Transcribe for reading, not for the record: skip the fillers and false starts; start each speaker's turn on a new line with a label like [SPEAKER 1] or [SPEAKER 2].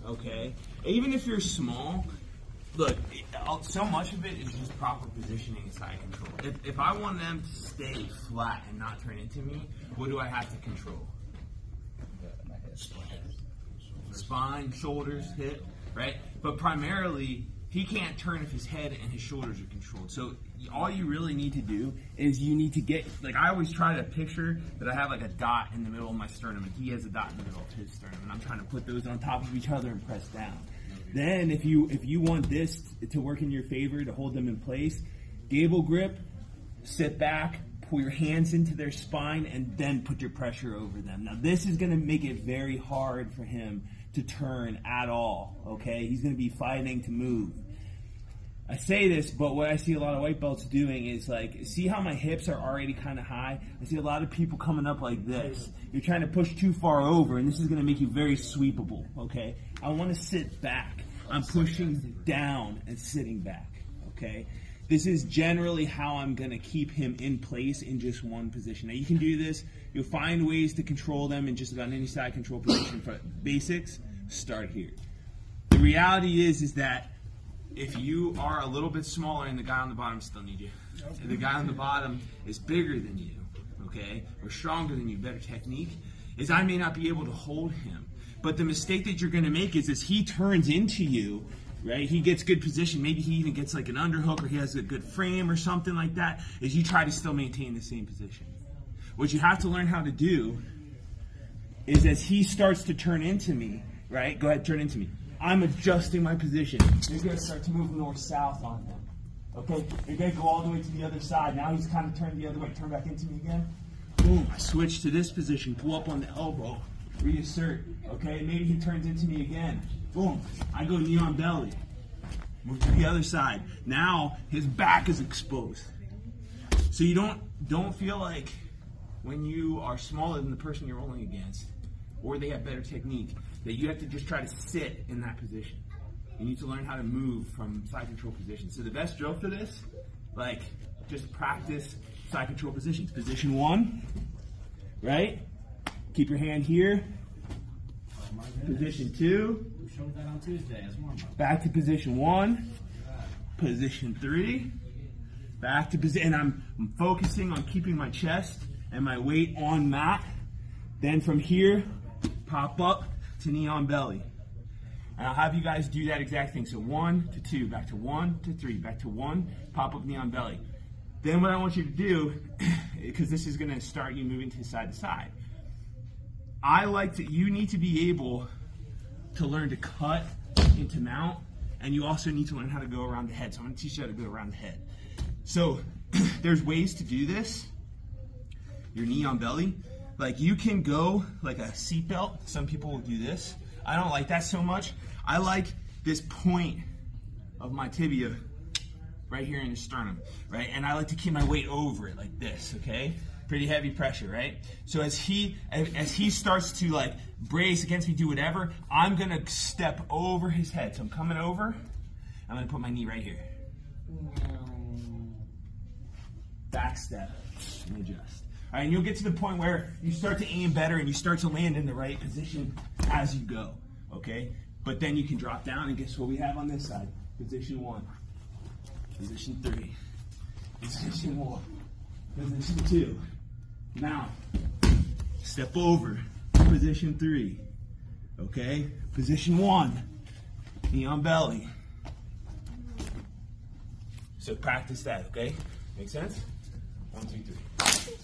[SPEAKER 1] okay? Even if you're small, look, so much of it is just proper positioning and side control. If I want them to stay flat and not turn into me, what do I have to control? Spine, shoulders, hip, right? But primarily, he can't turn if his head and his shoulders are controlled. So all you really need to do is you need to get, like I always try to picture that I have like a dot in the middle of my sternum and he has a dot in the middle of his sternum and I'm trying to put those on top of each other and press down. Then if you want this to work in your favor, to hold them in place, gable grip, sit back, pull your hands into their spine and then put your pressure over them. Now this is gonna make it very hard for him to turn at all, okay? He's gonna be fighting to move. I say this, but what I see a lot of white belts doing is like, see how my hips are already kind of high? I see a lot of people coming up like this. You're trying to push too far over, and this is going to make you very sweepable, okay? I want to sit back. I'm pushing down and sitting back, okay? This is generally how I'm going to keep him in place in just one position. Now, you can do this. You'll find ways to control them in just about any side control position. For basics, start here. The reality is that if you are a little bit smaller and the guy on the bottom still needs you, and the guy on the bottom is bigger than you, okay, or stronger than you, better technique, is I may not be able to hold him. But the mistake that you're going to make is as he turns into you, right, he gets good position, maybe he even gets like an underhook or he has a good frame or something like that, is you try to still maintain the same position. What you have to learn how to do is as he starts to turn into me, right, go ahead, turn into me. I'm adjusting my position. You're going to start to move north-south on him. Okay? You're going to go all the way to the other side. Now he's kind of turned the other way. Turn back into me again. Boom. I switch to this position. Pull up on the elbow. Reassert. Okay? Maybe he turns into me again. Boom. I go knee on belly. Move to the other side. Now his back is exposed. So you don't feel like when you are smaller than the person you're rolling against, or they have better technique, that you have to just try to sit in that position. You need to learn how to move from side control positions. So the best drill for this, like, just practice side control positions. Position 1, right? Keep your hand here. Position 2.
[SPEAKER 2] We showed that on Tuesday as warm-up.
[SPEAKER 1] Back to position 1. Position 3. Back to position, and I'm focusing on keeping my chest and my weight on mat. Then from here, pop up to knee on belly. And I'll have you guys do that exact thing. So 1 to 2, back to 1 to 3, back to 1, pop up knee on belly. Then what I want you to do, because this is going to start you moving to side, you need to be able to learn to cut into mount, and you also need to learn how to go around the head. So I'm going to teach you how to go around the head. So there's ways to do this. Your knee on belly. Like you can go like a seatbelt. Some people will do this. I don't like that so much. I like this point of my tibia right here in the sternum, right? And I like to keep my weight over it like this, okay? Pretty heavy pressure, right? So as he starts to like brace against me, do whatever, I'm gonna step over his head. So I'm coming over, I'm gonna put my knee right here. Back step and adjust. All right, and you'll get to the point where you start to aim better and you start to land in the right position as you go, okay? But then you can drop down and guess what we have on this side? Position 1, position 3, position 1, position 2. Now, step over, position 3, okay? Position 1, knee on belly. So practice that, okay? Make sense? 1, 2, 3.